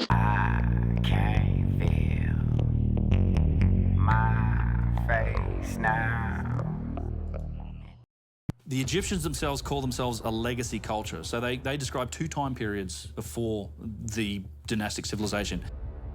I can't feel my face now. The Egyptians themselves call themselves a legacy culture. So they describe two time periods before the dynastic civilization.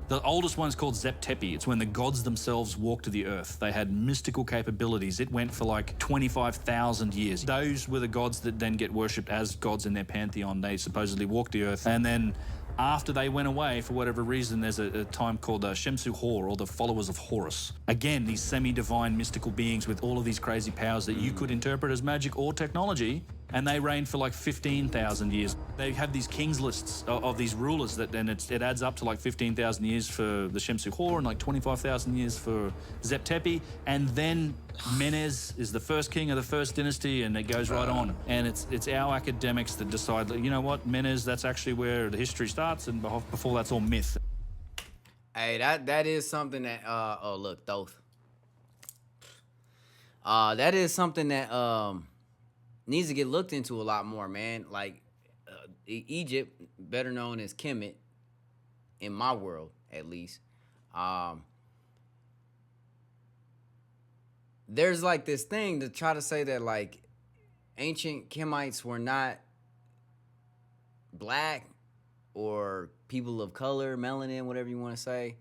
The oldest one's called Zep Tepi. It's when the gods themselves walked to the earth. They had mystical capabilities. It went for like 25,000 years. Those were the gods that then get worshipped as gods in their pantheon. They supposedly walked the earth. And then after they went away, for whatever reason, there's a time called Shemsu Hor, or the followers of Horus. Again, these semi-divine mystical beings with all of these crazy powers that you could interpret as magic or technology, and they reigned for like 15,000 years. They have these kings lists of these rulers that then it adds up to like 15,000 years for the Shemsu Hor and like 25,000 years for Zep Tepi. And then Menes is the first king of the first dynasty, and it goes right on. And it's our academics that decide, that, you know what, Menes, that's actually where the history starts, and before that's all myth. Hey, that is something that, oh, look, Thoth. That is something that, needs to get looked into a lot more, man. Like, Egypt, better known as Kemet, in my world, at least. There's like this thing to try to say that like ancient Kemites were not black or people of color, melanin, whatever you want to say,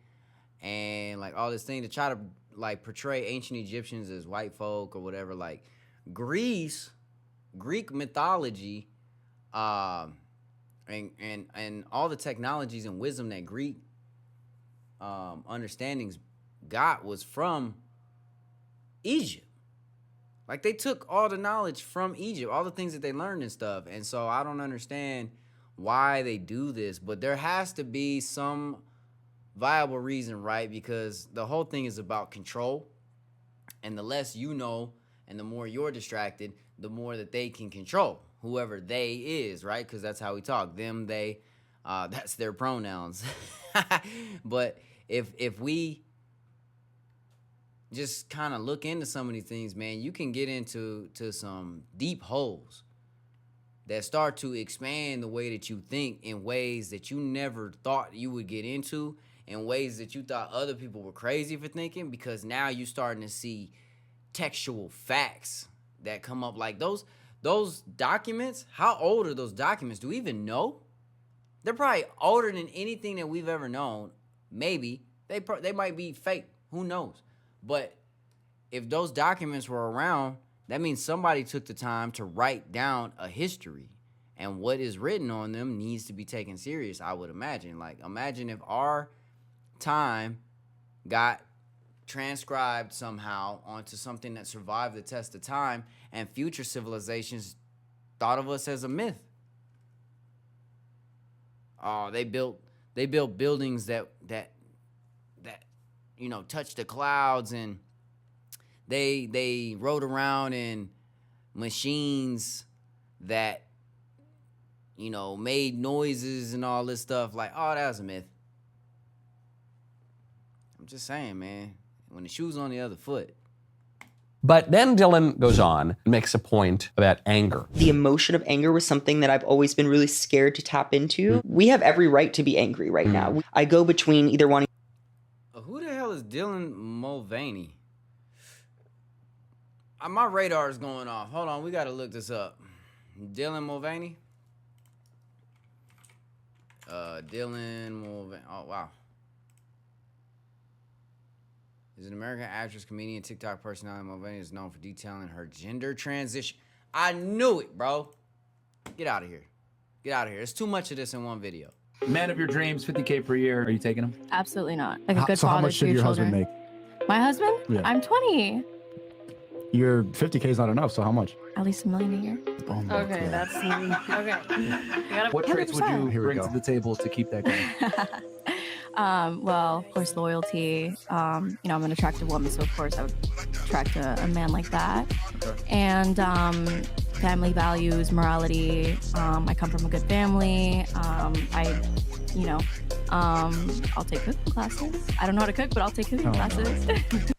and like all this thing to try to like portray ancient Egyptians as white folk or whatever. Like Greek mythology, and all the technologies and wisdom that Greek understandings got was from Egypt. Like, they took all the knowledge from Egypt, all the things that they learned and stuff. And so I don't understand why they do this, but there has to be some viable reason, right? Because the whole thing is about control, and the less you know and the more you're distracted, the more that they can control whoever they is, right? Because that's how we talk. Them, they, that's their pronouns. But if we just kind of look into some of these things, man, you can get into some deep holes that start to expand the way that you think in ways that you never thought you would get into, in ways that you thought other people were crazy for thinking, because now you're starting to see textual facts that come up. Like those documents, how old are those documents? Do we even know? They're probably older than anything that we've ever known. Maybe. They might be fake. Who knows? But if those documents were around, that means somebody took the time to write down a history. And what is written on them needs to be taken serious, I would imagine. Like, imagine if our time got transcribed somehow onto something that survived the test of time, and future civilizations thought of us as a myth. Oh, they built buildings that you know, touched the clouds, and they rode around in machines that, you know, made noises and all this stuff. Like, oh, that was a myth. I'm just saying, man, when the shoe's on the other foot. But then Dylan goes on and makes a point about anger. The emotion of anger was something that I've always been really scared to tap into. We have every right to be angry right now. I go between either wanting... Who the hell is Dylan Mulvaney? My radar is going off. Hold on, we got to look this up. Dylan Mulvaney? Dylan Mulvaney. Oh, wow. Is an American actress, comedian, TikTok personality. Mulvaney is known for detailing her gender transition. I knew it, bro. Get out of here. Get out of here. There's too much of this in one video. Man of your dreams, 50K per year. Are you taking him? Absolutely not. Like a good So father how much to should your your children. husband make? My husband? Yeah. I'm 20. Your 50K is not enough, so how much? At least $1 million a year. Oh my Okay, God. that's okay. What traits would you 100%. Here we bring go. to the table to keep that going? Well, of course, loyalty. You know, I'm an attractive woman, so of course I would attract a man like that. Okay. And family values, morality. I come from a good family. I'll take cooking classes. I don't know how to cook, but I'll take cooking Oh, no. classes.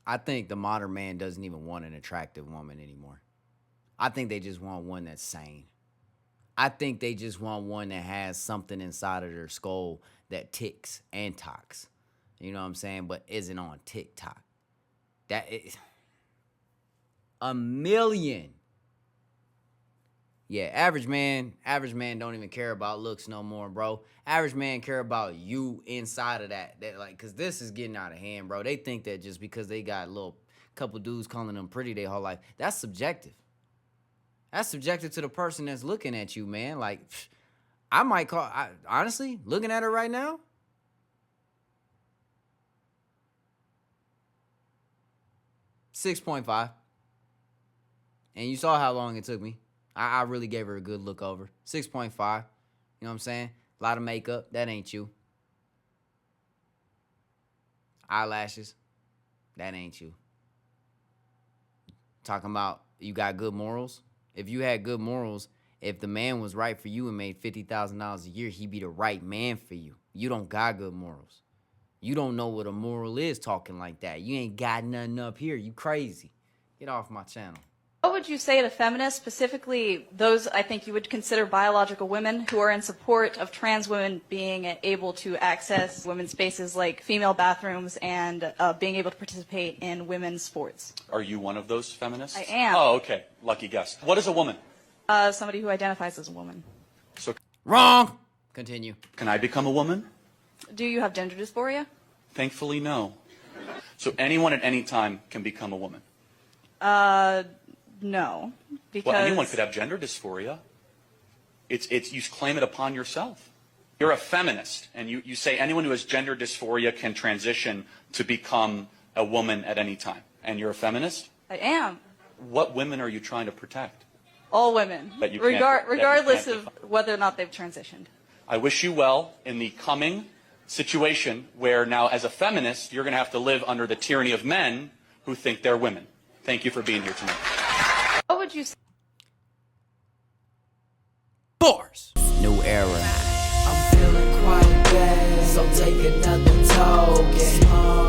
I think the modern man doesn't even want an attractive woman anymore. I think they just want one that's sane. I think they just want one that has something inside of their skull that ticks and talks. You know what I'm saying? But isn't on TikTok. That is 1 million. Yeah, average man don't even care about looks no more, bro. Average man care about you inside of that. That like, cause this is getting out of hand, bro. They think that just because they got a little couple dudes calling them pretty their whole life, that's subjective. That's subjective to the person that's looking at you, man. Like, I might call, honestly, looking at her right now, .5. And you saw how long it took me. I really gave her a good look over. 6.5. You know what I'm saying? A lot of makeup. That ain't you. Eyelashes. That ain't you. Talking about you got good morals. If you had good morals, if the man was right for you and made $50,000 a year, he'd be the right man for you. You don't got good morals. You don't know what a moral is talking like that. You ain't got nothing up here. You crazy. Get off my channel. What would you say to feminists, specifically those I think you would consider biological women who are in support of trans women being able to access women's spaces like female bathrooms and being able to participate in women's sports? Are you one of those feminists? I am. Oh, okay. Lucky guess. What is a woman? Somebody who identifies as a woman. So Wrong. Continue. can I become a woman? Do you have gender dysphoria? Thankfully, no. So anyone at any time can become a woman? No. Because Well, anyone could have gender dysphoria. It's you claim it upon yourself. You're a feminist, and you say anyone who has gender dysphoria can transition to become a woman at any time. And you're a feminist? I am. What women are you trying to protect? All women, That you can't- regardless that you of can't whether or not they've transitioned. I wish you well in the coming situation where now, as a feminist, you're going to have to live under the tyranny of men who think they're women. Thank you for being here tonight. What would you say? Bars. New era. I'm feeling quite bad, so take another token.